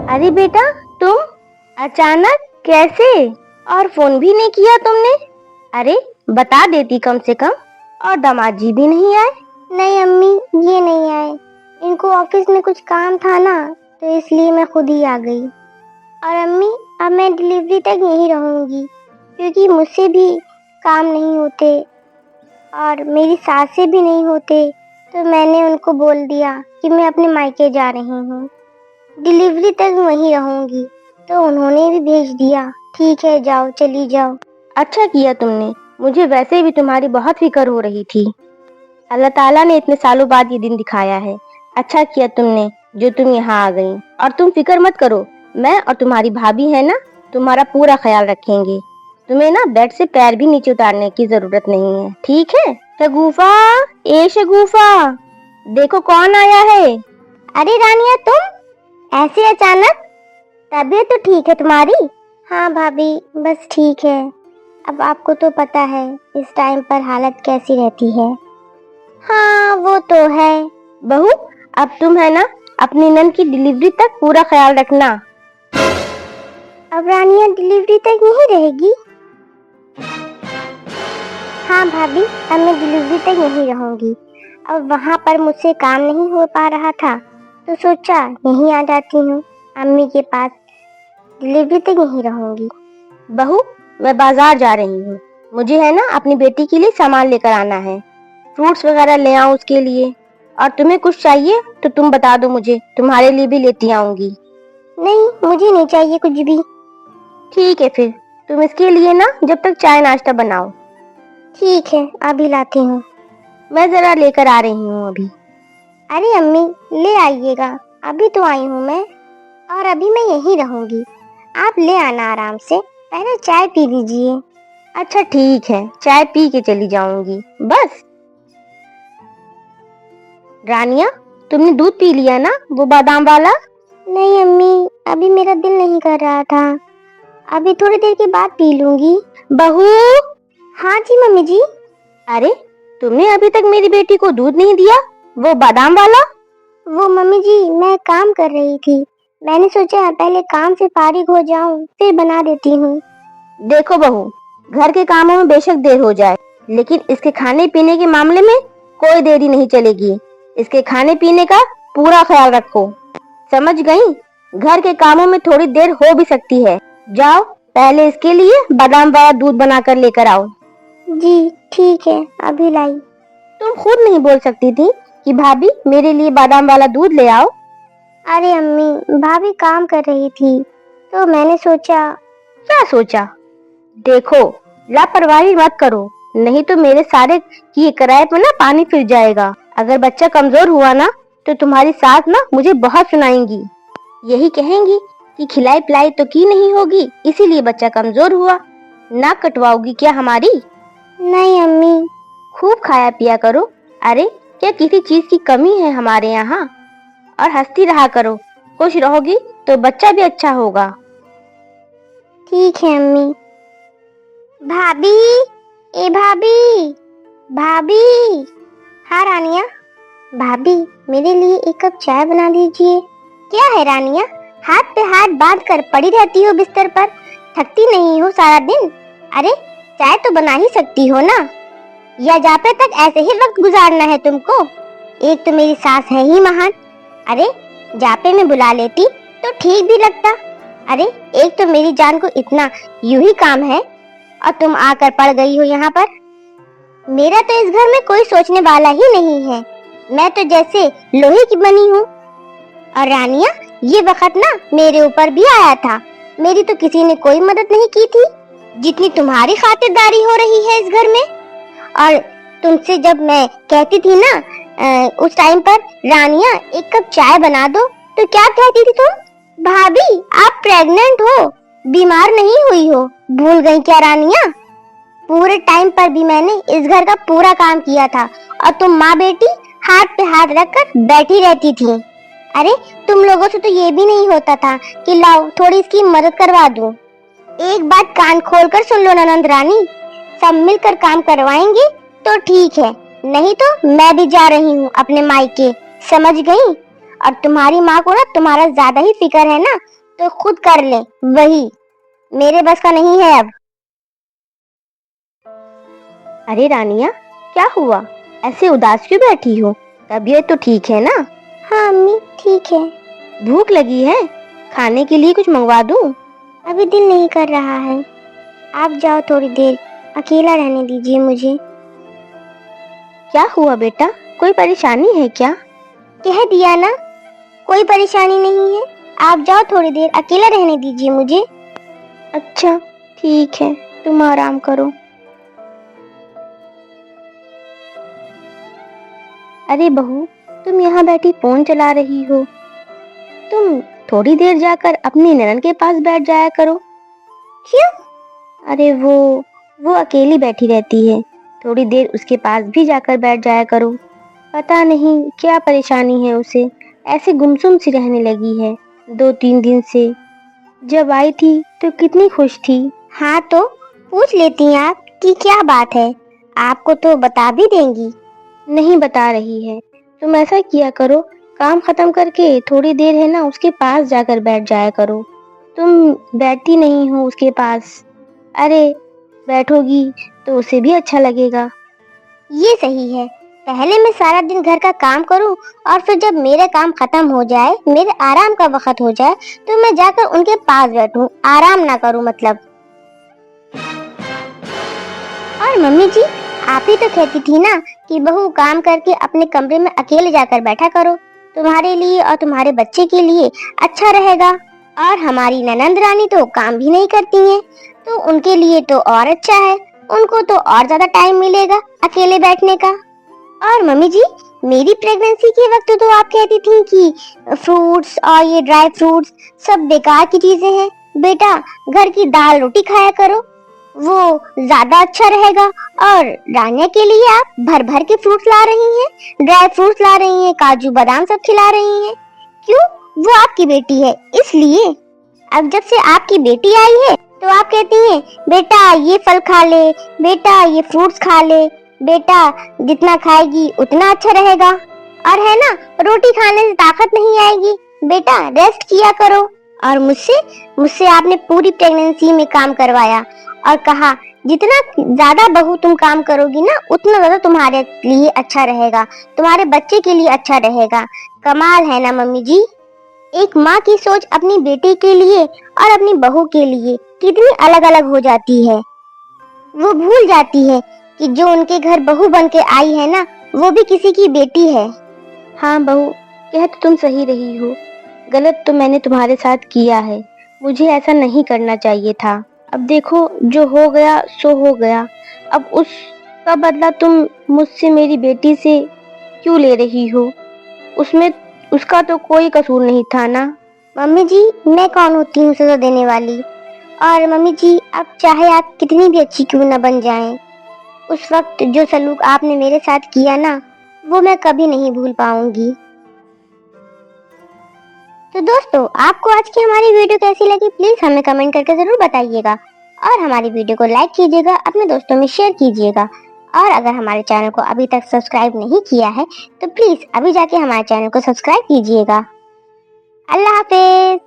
अरे बेटा, तुम अचानक कैसे? और फोन भी नहीं किया तुमने? अरे बता देती कम से कम। और दामाद जी भी नहीं आए? नहीं अम्मी, ये नहीं आए। इनको ऑफिस में कुछ काम था ना, तो इसलिए मैं खुद ही आ गई। और अम्मी, अब मैं डिलीवरी तक यहीं रहूंगी, क्योंकि मुझसे भी काम नहीं होते और मेरी सास से भी नहीं होते। तो मैंने उनको बोल दिया कि मैं अपने मायके जा रही हूँ, डिलीवरी तक वहीं रहूंगी। तो उन्होंने भी भेज दिया, ठीक है जाओ, चली जाओ। अच्छा किया तुमने, मुझे वैसे भी तुम्हारी बहुत फिक्र हो रही थी। अल्लाह ताला ने इतने सालों बाद ये दिन दिखाया है। अच्छा किया तुमने जो तुम यहाँ आ गई। और तुम फिक्र मत करो, मैं और तुम्हारी भाभी है ना, तुम्हारा पूरा ख्याल रखेंगे। तुम्हें ना बेड से पैर भी नीचे उतारने की जरूरत नहीं है, ठीक है? शगुफा, ए शगुफा, देखो कौन आया है। अरे रानिया, तुम ऐसे अचानक? तबीयत तो ठीक है तुम्हारी? हाँ भाभी, बस ठीक है। अब आपको तो पता है इस टाइम पर हालत कैसी रहती है। हाँ वो तो है। बहू, अब तुम है ना अपनी नन की डिलीवरी तक पूरा ख्याल रखना। अब रानिया डिलीवरी तक यहीं रहेगी? हाँ भाभी, अब मैं डिलीवरी तक यहीं रहूंगी। अब वहाँ पर मुझसे काम नहीं हो पा रहा था, तो सोचा यहीं आ जाती हूँ अम्मी के पास, डिलीवरी तक यहीं रहूंगी। बहू, मैं बाजार जा रही हूँ, मुझे है ना अपनी बेटी के लिए सामान लेकर आना है। फ्रूट्स वगैरह ले आऊं उसके लिए। और तुम्हें कुछ चाहिए तो तुम बता दो मुझे, तुम्हारे लिए भी लेती आऊंगी। नहीं, मुझे नहीं चाहिए कुछ भी। ठीक है फिर, तुम इसके लिए ना जब तक चाय नाश्ता बनाओ। ठीक है, अभी लाती हूँ। मैं जरा लेकर आ रही हूँ अभी। अरे अम्मी, ले आइएगा, अभी तो आई हूँ मैं, और अभी मैं यहीं रहूंगी। आप ले आना आराम से, पहले चाय पी लीजिए। अच्छा ठीक है, चाय पी के चली जाऊंगी बस। रानिया, तुमने दूध पी लिया ना, वो बादाम वाला? नहीं अम्मी, अभी मेरा दिल नहीं कर रहा था, अभी थोड़ी देर के बाद पी लूंगी। बहू। हाँ जी मम्मी जी। अरे, तुमने अभी तक मेरी बेटी को दूध नहीं दिया, वो बादाम वाला? वो मम्मी जी, मैं काम कर रही थी, मैंने सोचा पहले काम से फारिग हो जाऊं, फिर बना देती हूँ। देखो बहू, घर के कामों में बेशक देर हो जाए, लेकिन इसके खाने पीने के मामले में कोई देरी नहीं चलेगी। इसके खाने पीने का पूरा ख्याल रखो, समझ गई? घर के कामों में थोड़ी देर हो भी सकती है। जाओ, पहले इसके लिए बादाम वाला दूध बनाकर लेकर आओ। जी ठीक है, अभी लाई। तुम खुद नहीं बोल सकती थी कि भाभी मेरे लिए बादाम वाला दूध ले आओ? अरे अम्मी, भाभी काम कर रही थी, तो मैंने सोचा। क्या सोचा? देखो, लापरवाही मत करो, नहीं तो मेरे सारे किए किराए पर ना पानी फिर जाएगा। अगर बच्चा कमजोर हुआ ना, तो तुम्हारी सास ना मुझे बहुत सुनाएंगी। यही कहेंगी कि खिलाई पिलाई तो की नहीं होगी, इसीलिए बच्चा कमजोर हुआ। नाक कटवाओगी क्या हमारी? नहीं अम्मी। खूब खाया पिया करो। अरे, क्या किसी चीज की कमी है हमारे यहाँ? और हंसती रहा करो, खुश रहोगी तो बच्चा भी अच्छा होगा। ठीक है अम्मी। भाभी, ए भाभी, भाभी। हाँ रानिया। भाभी, मेरे लिए एक कप चाय बना दीजिए। क्या है रानिया, हाथ पे हाथ बांध कर पड़ी रहती हो बिस्तर पर, थकती नहीं हो सारा दिन? अरे चाय तो बना ही सकती हो ना, या जाते तक ऐसे ही वक्त गुजारना है तुमको? एक तो मेरी सास है ही महान, अरे जापे में बुला लेती तो ठीक भी लगता। अरे एक तो मेरी जान को इतना यूं ही काम है, और तुम आकर पड़ गई हो यहाँ पर। मेरा तो इस घर में कोई सोचने वाला ही नहीं है, मैं तो जैसे लोहे की बनी हूँ। और रानिया, ये वक्त ना मेरे ऊपर भी आया था, मेरी तो किसी ने कोई मदद नहीं की थी जितनी तुम्हारी खातिरदारी हो रही है इस घर में। और तुमसे जब मैं कहती थी ना उस टाइम पर, रानिया एक कप चाय बना दो, तो क्या कहती थी तुम? भाभी आप प्रेग्नेंट हो, बीमार नहीं हुई हो, भूल गई क्या रानिया? पूरे टाइम पर भी मैंने इस घर का पूरा काम किया था, और तुम माँ बेटी हाथ पे हाथ रखकर बैठी रहती थी। अरे तुम लोगों से तो ये भी नहीं होता था कि लाओ थोड़ी इसकी मदद करवा दूं। एक बात कान खोलकर सुन लो ननंद रानी, सब मिलकर काम करवाएंगे तो ठीक है, नहीं तो मैं भी जा रही हूँ अपने मायके, समझ गई? और तुम्हारी माँ को ना तुम्हारा ज्यादा ही फिक्र है ना, तो खुद कर ले, वही मेरे बस का नहीं है अब। अरे रानिया, क्या हुआ? ऐसे उदास क्यों बैठी हो? तबीयत तो ठीक है ना? हाँ अम्मी, ठीक है। भूख लगी है? खाने के लिए कुछ मंगवा दूं? अभी दिल नहीं कर रहा है, आप जाओ, थोड़ी देर अकेला रहने दीजिए मुझे। क्या हुआ बेटा, कोई परेशानी है क्या? कह दिया ना, कोई परेशानी नहीं है, आप जाओ, थोड़ी देर अकेला रहने दीजिए मुझे। अच्छा ठीक है, तुम आराम करो। अरे बहू, तुम यहाँ बैठी फोन चला रही हो। तुम थोड़ी देर जाकर अपनी ननद के पास बैठ जाया करो। क्यों? अरे वो अकेली बैठी रहती है, थोड़ी देर उसके पास भी जाकर बैठ जाया करो। पता नहीं क्या परेशानी है उसे, ऐसे गुमसुम सी रहने लगी है 2-3 दिन से। जब आई थी तो कितनी खुश थी। हाँ तो पूछ लेती हैं आप कि क्या बात है, आपको तो बता भी देंगी। नहीं बता रही है। तुम ऐसा किया करो, काम खत्म करके थोड़ी देर है ना उसके पास जाकर बैठ जाया करो। तुम बैठती नहीं हो उसके पास। अरे बैठोगी तो उसे भी अच्छा लगेगा। ये सही है, पहले मैं सारा दिन घर का काम करूं और फिर जब मेरे काम खत्म हो जाए, मेरे आराम का वक्त हो जाए, तो मैं जाकर उनके पास बैठूं, आराम ना करूं मतलब। और मम्मी जी, आप ही तो कहती थी ना कि बहू काम करके अपने कमरे में अकेले जाकर बैठा करो, तुम्हारे लिए और तुम्हारे बच्चे के लिए अच्छा रहेगा। और हमारी ननंद रानी तो काम भी नहीं करती हैं, तो उनके लिए तो और अच्छा है, उनको तो और ज्यादा टाइम मिलेगा अकेले बैठने का। और मम्मी जी, मेरी प्रेगनेंसी के वक्त तो आप कहती थी कि फ्रूट्स और ये ड्राई फ्रूट्स सब बेकार की चीजें हैं, बेटा घर की दाल रोटी खाया करो, वो ज्यादा अच्छा रहेगा। और रानिया के लिए आप भर भर के फ्रूट्स ला रही हैं, ड्राई फ्रूट्स ला रही हैं, काजू बादाम सब खिला रही हैं। क्यों? वो आपकी बेटी है इसलिए। अब जब से आपकी बेटी आई है तो आप कहती हैं बेटा ये फल खा ले, बेटा ये फ्रूट्स खा ले, बेटा जितना खाएगी उतना अच्छा रहेगा। और है ना, रोटी खाने से ताकत नहीं आएगी, बेटा रेस्ट किया करो। और मुझसे आपने पूरी प्रेगनेंसी में काम करवाया और कहा जितना ज्यादा बहू तुम काम करोगी ना, उतना ज्यादा तुम्हारे लिए अच्छा रहेगा, तुम्हारे बच्चे के लिए अच्छा रहेगा। कमाल है ना मम्मी जी, एक माँ की सोच अपनी बेटी के लिए और अपनी बहू के लिए कितनी अलग अलग हो जाती है। वो भूल जाती है कि जो उनके घर बहू बन के आई है ना, वो भी किसी की बेटी है। हाँ बहू, कह तो तुम सही रही हो। गलत तो मैंने तुम्हारे साथ किया है, मुझे ऐसा नहीं करना चाहिए था। अब देखो जो हो गया सो हो गया। अब उसका बदला तुम मुझसे मेरी बेटी से क्यों ले रही हो? उसमें उसका तो कोई कसूर नहीं था ना। मम्मी जी, मैं कौन होती हूँ सजा देने वाली? और मम्मी जी, अब चाहे आप कितनी भी अच्छी क्यों न बन जाएं, उस वक्त जो सलूक आपने मेरे साथ किया ना, वो मैं कभी नहीं भूल पाऊंगी। तो दोस्तों, आपको आज की हमारी वीडियो कैसी लगी, प्लीज हमें कमेंट करके जरूर बताइएगा। और हमारी वीडियो को लाइक कीजिएगा, अपने दोस्तों में शेयर कीजिएगा। और अगर हमारे चैनल को अभी तक सब्सक्राइब नहीं किया है तो प्लीज अभी जाके हमारे चैनल को सब्सक्राइब कीजिएगा। अल्लाह हाफिज।